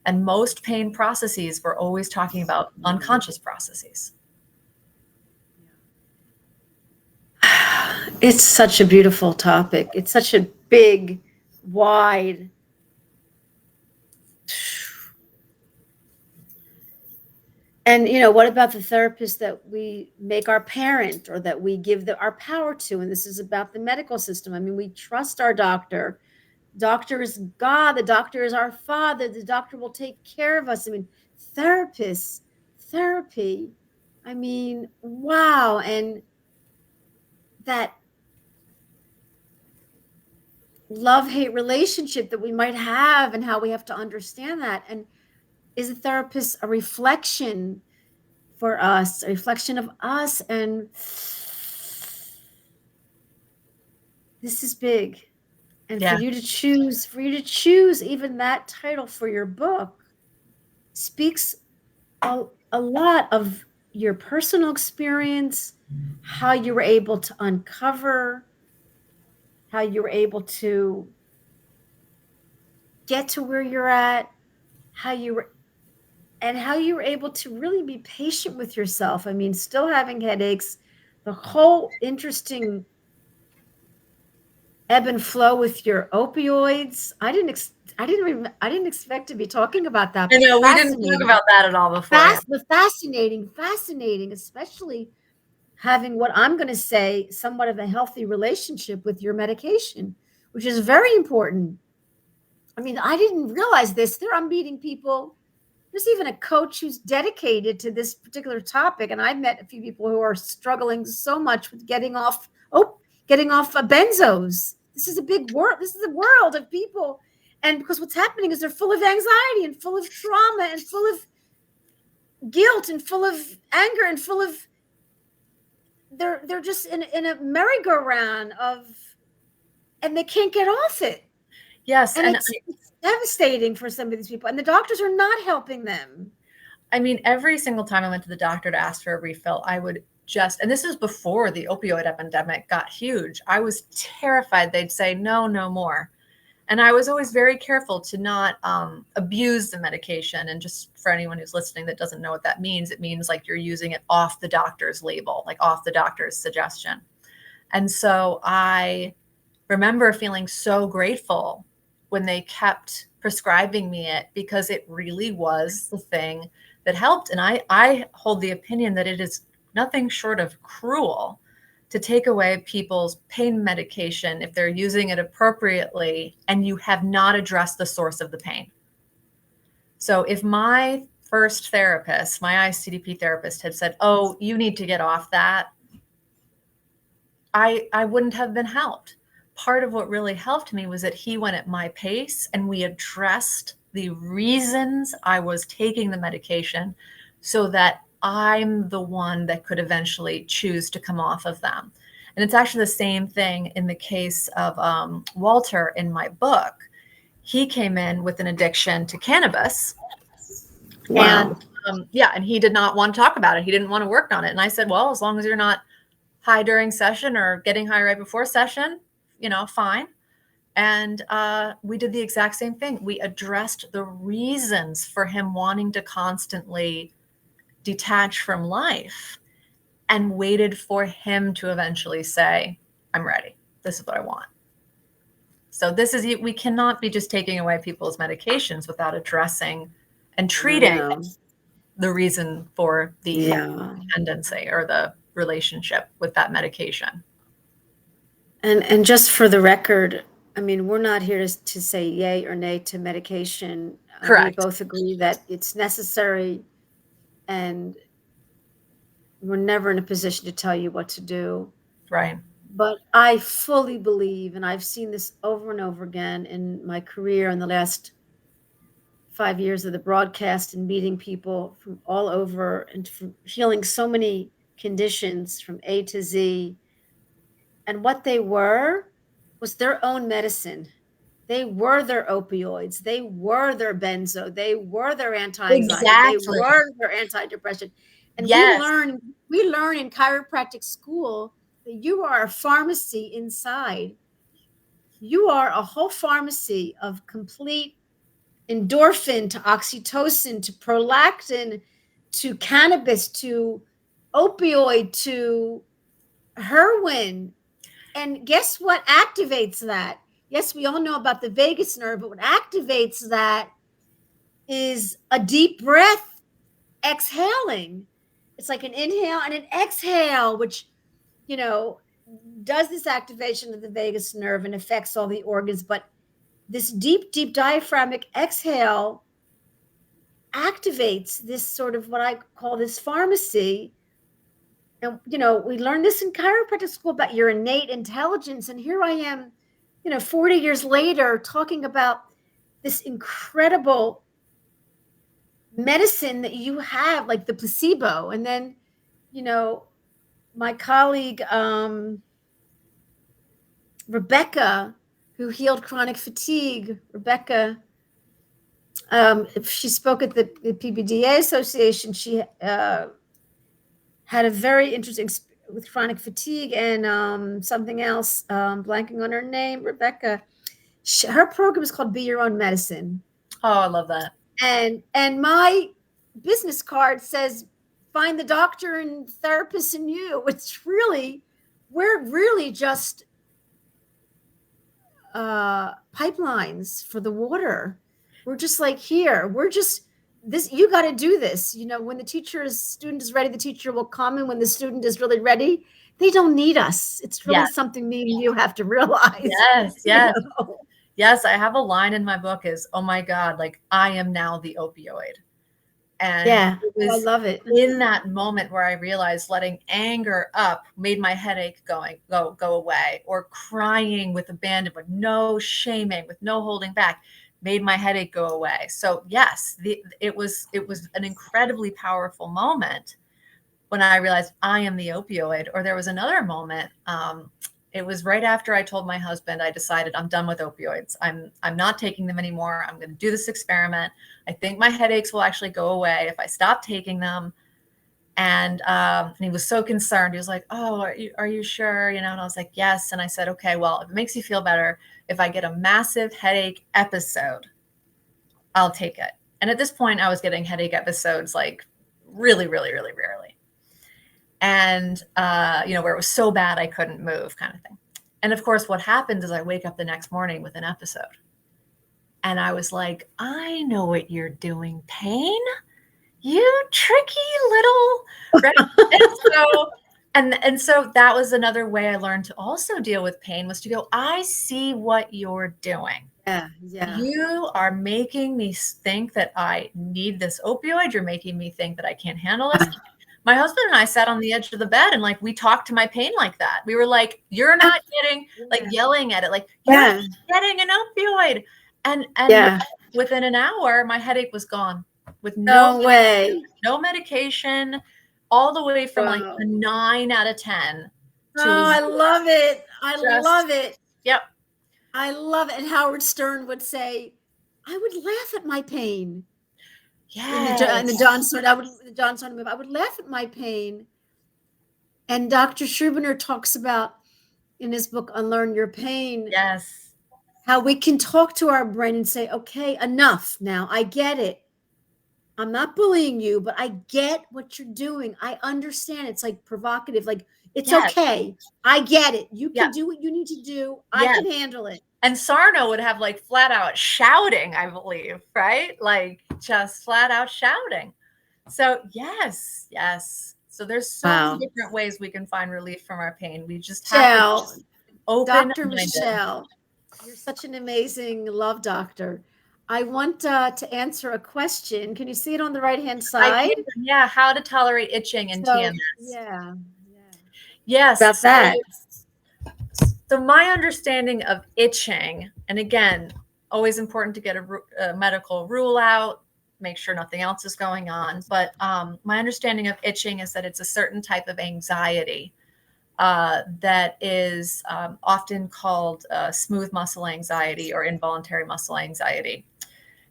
And most pain processes, we're always talking about unconscious processes. it's such a beautiful topic. It's such a big, wide. And what about the therapist that we make our parent, or that we give our power to? And this is about the medical system. I mean, we trust our doctor. Doctor is God. The doctor is our father. The doctor will take care of us. I mean, therapists, therapy. I mean, wow. And that love-hate relationship that we might have, and how we have to understand that. And is a therapist a reflection for us, a reflection of us? And this is big. And Yeah. for you to choose even that title for your book speaks a lot of your personal experience, how you were able to uncover, how you were able to get to where you're at, how you were able to really be patient with yourself. I mean, still having headaches, the whole interesting ebb and flow with your opioids. I didn't expect to be talking about that, I but know we didn't talk fascinating. about that at all before. Yeah. Fascinating, especially having, what I'm going to say, somewhat of a healthy relationship with your medication, which is very important. I mean, I didn't realize this. I'm meeting people. There's even a coach who's dedicated to this particular topic. And I've met a few people who are struggling so much with getting off benzos. This is a big world. This is a world of people. And because what's happening is they're full of anxiety and full of trauma and full of guilt and full of anger and full of, they're just in a merry-go-round of, and they can't get off it. Yes. And it's devastating for some of these people. And the doctors are not helping them. I mean, every single time I went to the doctor to ask for a refill, I would and this was before the opioid epidemic got huge, I was terrified they'd say, no, no more. And I was always very careful to not abuse the medication. And just for anyone who's listening that doesn't know what that means, it means like you're using it off the doctor's label, like off the doctor's suggestion. And so I remember feeling so grateful when they kept prescribing me it, because it really was the thing that helped. And I hold the opinion that it is nothing short of cruel to take away people's pain medication if they're using it appropriately and you have not addressed the source of the pain. So if my first therapist, my ICDP therapist, had said, oh, you need to get off that, I wouldn't have been helped. Part of what really helped me was that he went at my pace and we addressed the reasons I was taking the medication, so that I'm the one that could eventually choose to come off of them. And it's actually the same thing in the case of Walter in my book. He came in with an addiction to cannabis. Wow. And and he did not want to talk about it. He didn't want to work on it. And I said, well, as long as you're not high during session or getting high right before session, fine. And we did the exact same thing. We addressed the reasons for him wanting to constantly detach from life, and waited for him to eventually say, I'm ready. This is what I want. So we cannot be just taking away people's medications without addressing and I treating know. the reason for the Yeah. dependency or the relationship with that medication. And just for the record, I mean, we're not here to say yay or nay to medication. We Correct. both agree that it's necessary, and we're never in a position to tell you what to do. Right. But I fully believe, and I've seen this over and over again in my career in the last 5 years of the broadcast and meeting people from all over and from healing so many conditions from A to Z. And what they were was their own medicine. They were their opioids. They were their benzo. They were their anti-anxiety. They Exactly. were their antidepressant. And Yes. we learn in chiropractic school that you are a pharmacy inside. You are a whole pharmacy of complete endorphin to oxytocin to prolactin to cannabis to opioid to heroin. And guess what activates that? Yes, we all know about the vagus nerve, but what activates that is a deep breath, exhaling. It's like an inhale and an exhale, which, does this activation of the vagus nerve and affects all the organs. But this deep, deep diaphragmatic exhale activates this sort of what I call this pharmacy. And, we learned this in chiropractic school about your innate intelligence. And here I am, 40 years later, talking about this incredible medicine that you have, like the placebo. And then, my colleague, Rebecca, who healed chronic fatigue, Rebecca, she spoke at the PBDA Association. She had a very interesting with chronic fatigue and something else, blanking on her name, Rebecca. Her program is called Be Your Own Medicine. Oh, I love that. And my business card says, find the doctor and therapist in you. We're really just pipelines for the water. We're just like, here, we're just this, you got to do this. When the student is ready, the teacher will come. And when the student is really ready, they don't need us. It's really something me and you have to realize. Yes, yes. Yes, I have a line in my book is, oh my God, like I am now the opioid. And yeah, I love it. In that moment where I realized letting anger up made my headache go away, or crying with abandon, with no shaming, with no holding back, made my headache go away. So yes, it was an incredibly powerful moment when I realized I am the opioid. Or there was another moment. It was right after I told my husband, I decided I'm done with opioids. I'm not taking them anymore. I'm going to do this experiment. I think my headaches will actually go away if I stop taking them. And he was so concerned. He was like, oh, are you sure? And I was like, yes. And I said, okay, well, if it makes you feel better, if I get a massive headache episode, I'll take it. And at this point, I was getting headache episodes like really, really, really rarely. And, where it was so bad I couldn't move, kind of thing. And of course, what happened is I wake up the next morning with an episode. And I was like, I know what you're doing, pain. You tricky little. Right? And so that was another way I learned to also deal with pain, was to go, I see what you're doing. Yeah. You are making me think that I need this opioid. You're making me think that I can't handle this. My husband and I sat on the edge of the bed and like, we talked to my pain like that. We were like, you're not getting, like yelling at it, like you're getting an opioid. And within an hour, my headache was gone with no medication, all the way from like a 9 out of 10. I love it. Love it. Yep. I love it. And Howard Stern would say, I would laugh at my pain. Yeah. In the John Stern movie, I would laugh at my pain. And Dr. Schubiner talks about in his book, Unlearn Your Pain. Yes. How we can talk to our brain and say, okay, enough now. I get it. I'm not bullying you, but I get what you're doing. I understand. It's like provocative. Like It's Yes. okay. I get it. You can Yeah. do what you need to do. I Yes. can handle it. And Sarno would have like flat out shouting, I believe, right? Like just flat out shouting. So yes, yes. So there's so Wow. many different ways we can find relief from our pain. We just have to Michelle, be open-minded. Dr. Michelle, you're such an amazing love doctor. I want to answer a question. Can you see it on the right-hand side? Yeah, how to tolerate itching in TMS. Yeah. Yes. About that. So my understanding of itching, and again, always important to get a medical rule out, make sure nothing else is going on. But my understanding of itching is that it's a certain type of anxiety that is often called smooth muscle anxiety or involuntary muscle anxiety.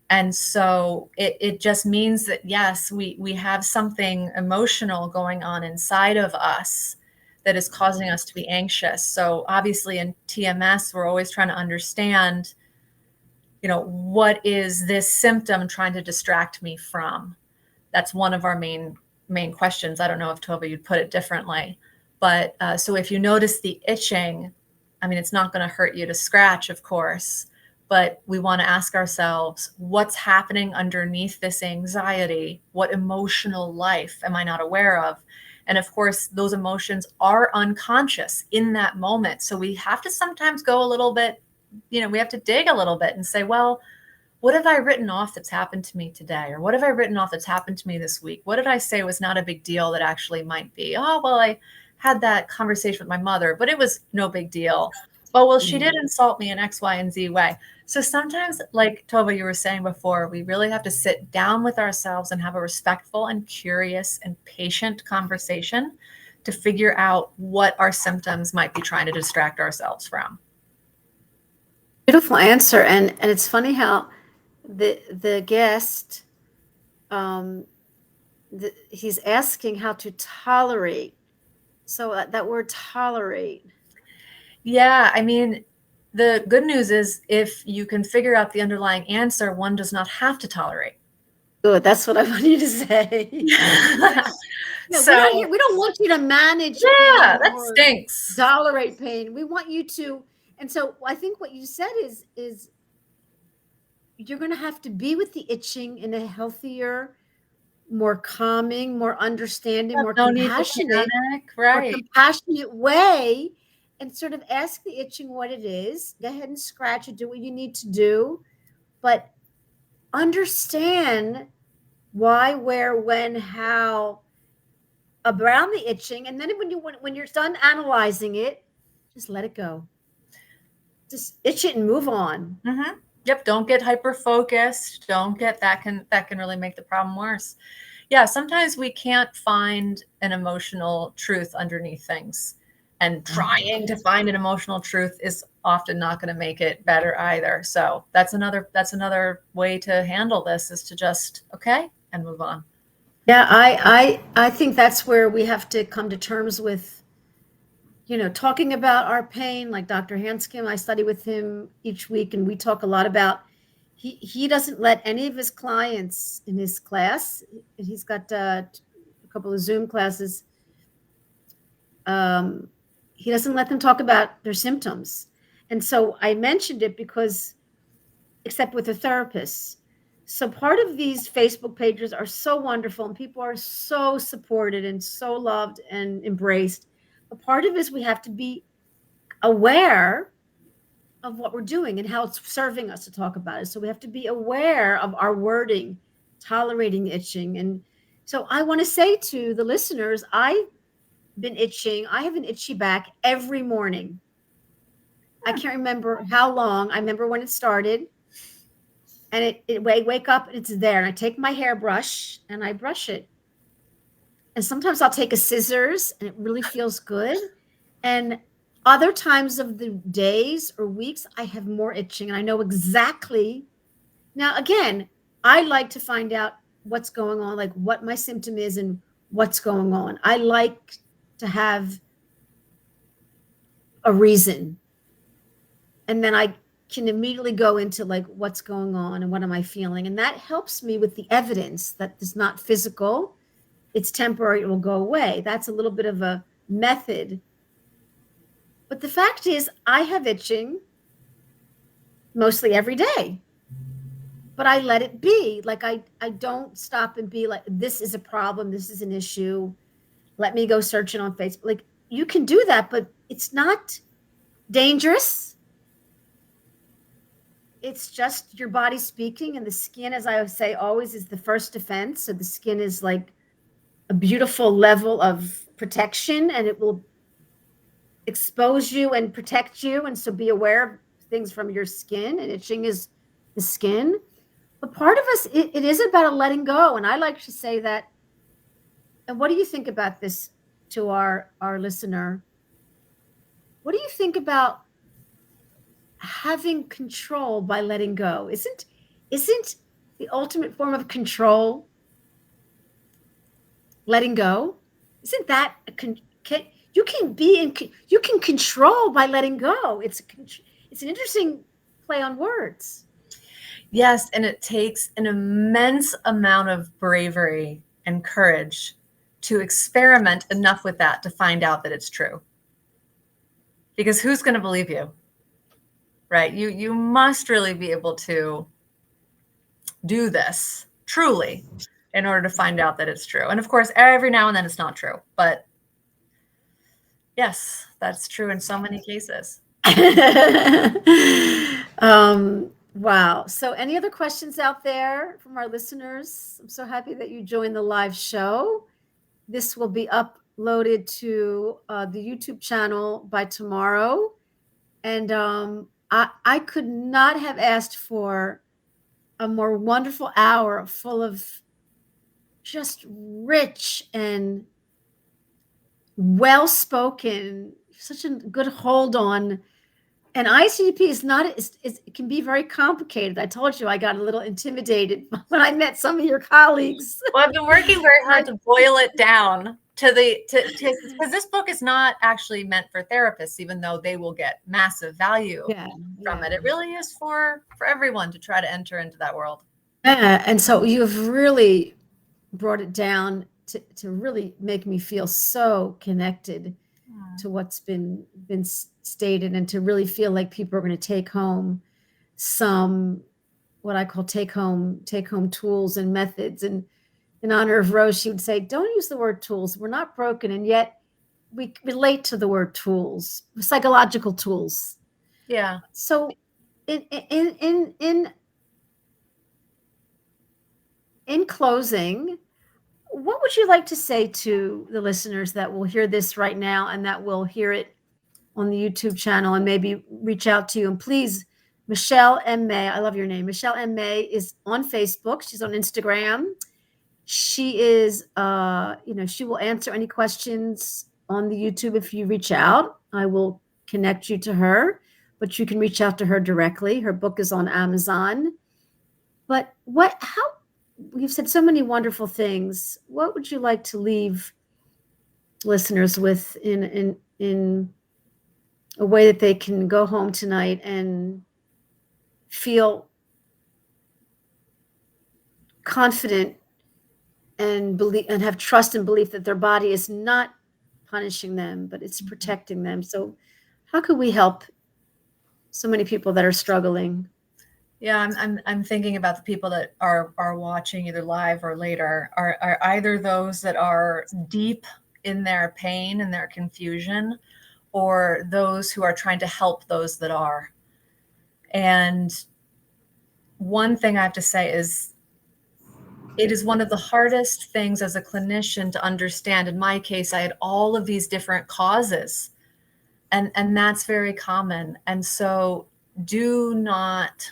And so it just means that, yes, we have something emotional going on inside of us that is causing us to be anxious. So obviously in TMS, we're always trying to understand, what is this symptom trying to distract me from? That's one of our main questions. I don't know if Tovah, you'd put it differently, but so if you notice the itching, I mean, it's not going to hurt you to scratch, of course, but we want to ask ourselves, what's happening underneath this anxiety? What emotional life am I not aware of? And of course, those emotions are unconscious in that moment. So we have to sometimes go a little bit, we have to dig a little bit and say, well, what have I written off that's happened to me today? Or what have I written off that's happened to me this week? What did I say was not a big deal that actually might be? Oh, well, I had that conversation with my mother, but it was no big deal. Oh, well, she did insult me in X, Y, and Z way. So sometimes, like Tovah, you were saying before, we really have to sit down with ourselves and have a respectful and curious and patient conversation to figure out what our symptoms might be trying to distract ourselves from. Beautiful answer. And it's funny how the guest, he's asking how to tolerate. So that word tolerate. Yeah, I mean, the good news is if you can figure out the underlying answer, one does not have to tolerate. Good. That's what I want you to say. So we don't want you to manage pain that stinks. Tolerate pain. We want you to. And so I think what you said is you're going to have to be with the itching in a healthier, more calming, more understanding, more compassionate, right? More compassionate way, and sort of ask the itching what it is. Go ahead and scratch it. Do what you need to do, but understand why, where, when, how around the itching, and then when you're done analyzing it, just let it go. Just itch it and move on. Mm-hmm. Yep. Don't get hyper focused. Don't get that can really make the problem worse. Yeah. Sometimes we can't find an emotional truth underneath things, and trying to find an emotional truth is often not going to make it better either. So that's another way to handle this, is to just okay and move on. Yeah, I think that's where we have to come to terms with, talking about our pain. Like Dr. Hanscom, I study with him each week, and we talk a lot about, he doesn't let any of his clients in his class, and he's got a couple of Zoom classes, he doesn't let them talk about their symptoms. And so I mentioned it because, except with a therapist. So part of these Facebook pages are so wonderful, and people are so supported and so loved and embraced. But part of it is we have to be aware of what we're doing and how it's serving us to talk about it. So we have to be aware of our wording, tolerating itching. And so I want to say to the listeners, I've been itching. I have an itchy back every morning. I can't remember how long. I remember when it started. And wake up and it's there. And I take my hairbrush and I brush it. And sometimes I'll take a scissors and it really feels good. And other times of the days or weeks, I have more itching and I know exactly. Now, again, I like to find out what's going on, like what my symptom is and what's going on. I like to have a reason. And then I can immediately go into like what's going on and what am I feeling, and that helps me with the evidence that it's not physical, it's temporary, it will go away. That's a little bit of a method. But the fact is, I have itching mostly every day, but I let it be. Like I don't stop and be like, this is a problem. This is an issue. Let me go search it on Facebook. Like you can do that, but it's not dangerous. It's just your body speaking, and the skin, as I say always, is the first defense. So the skin is like a beautiful level of protection, and it will expose you and protect you. And so be aware of things from your skin, and itching is the skin. But part of us, it is about a letting go. And I like to say that. And what do you think about this to our listener? What do you think about having control by letting go? Isn't the ultimate form of control letting go? Isn't that you can control by letting go? It's an interesting play on words. Yes, and it takes an immense amount of bravery and courage to experiment enough with that to find out that it's true. Because who's going to believe you? Right? You must really be able to do this truly in order to find out that it's true. And of course, every now and then it's not true, but yes, that's true in so many cases. Wow. So any other questions out there from our listeners? I'm so happy that you joined the live show. This will be uploaded to the YouTube channel by tomorrow. And I could not have asked for a more wonderful hour full of just rich and well-spoken, such a good hold on. And ICP is not, it can be very complicated. I told you I got a little intimidated when I met some of your colleagues. Well, I've been working very hard to boil it down to because this book is not actually meant for therapists, even though they will get massive value from it. It really is for everyone to try to enter into that world. Yeah, and so you've really brought it down to really make me feel so connected to what's been stated, and to really feel like people are going to take home some, what I call take home tools and methods. And in honor of Rose, she would say, don't use the word tools. We're not broken. And yet we relate to the word tools, psychological tools. Yeah. So in closing, what would you like to say to the listeners that will hear this right now and that will hear it on the YouTube channel and maybe reach out to you? And please, Michelle M. May, I love your name. Michelle M. May is on Facebook. She's on Instagram. She is, she will answer any questions on the YouTube if you reach out. I will connect you to her, but you can reach out to her directly. Her book is on Amazon. But you've said so many wonderful things. What would you like to leave listeners with in a way that they can go home tonight and feel confident and believe and have trust and belief that their body is not punishing them, but it's protecting them? So how could we help so many people that are struggling? Yeah, I'm thinking about the people that are watching either live or later are either those that are deep in their pain and their confusion, or those who are trying to help those that are. And one thing I have to say is, it is one of the hardest things as a clinician to understand. In my case, I had all of these different causes, and that's very common. And so do not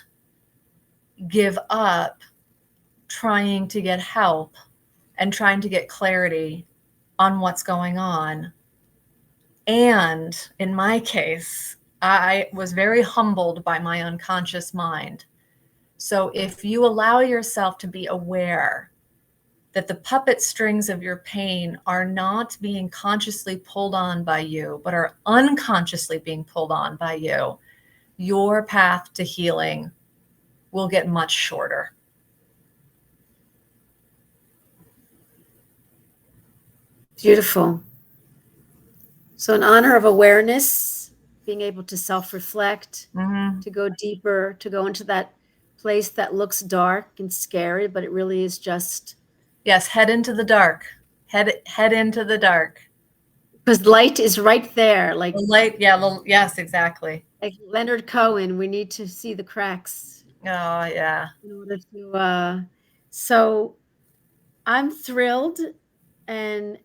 give up trying to get help and trying to get clarity on what's going on. And in my case, I was very humbled by my unconscious mind. So if you allow yourself to be aware that the puppet strings of your pain are not being consciously pulled on by you, but are unconsciously being pulled on by you, your path to healing will get much shorter. Beautiful. So, in honor of awareness, being able to self-reflect, Mm-hmm. to go deeper, to go into that place that looks dark and scary, but it really is just Yes, head into the dark. Head into the dark. because light is right there. The light, yeah, yes, exactly. Like Leonard Cohen, we need to see the cracks Oh, yeah. in order to. So I'm thrilled, and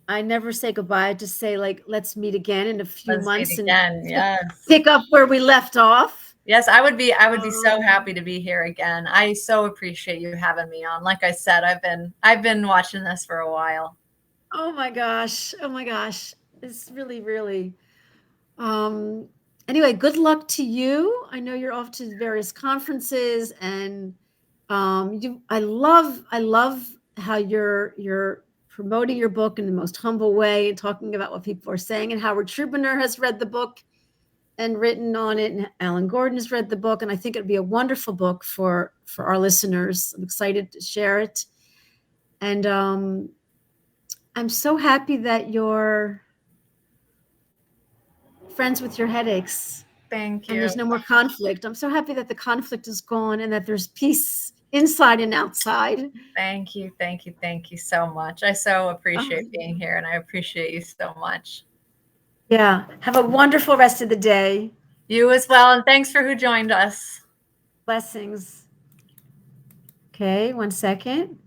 I never say goodbye. I just say like, let's meet again in a few Let's meet months and again. Yes. pick up where we left off. Yes, I would be so Um, happy to be here again. I so appreciate you having me on. Like I said, I've been watching this for a while. oh my gosh, oh my gosh, it's really, really. Um, anyway, good luck to you. I know you're off to various conferences, and I love how you're promoting your book in the most humble way and talking about what people are saying. And Howard Schubiner has read the book and written on it, and Alan Gordon has read the book, and I think it'd be a wonderful book for our listeners. I'm excited to share it, and I'm so happy that you're friends with your headaches Thank and you. there's no more conflict. I'm so happy that the conflict is gone and that there's peace inside and outside. Thank you. Thank you. Thank you so much. I so Oh, appreciate being here, and I appreciate you so much. yeah. Have a wonderful rest of the day. You as well, and thanks for who joined us. Blessings. Okay, 1 second.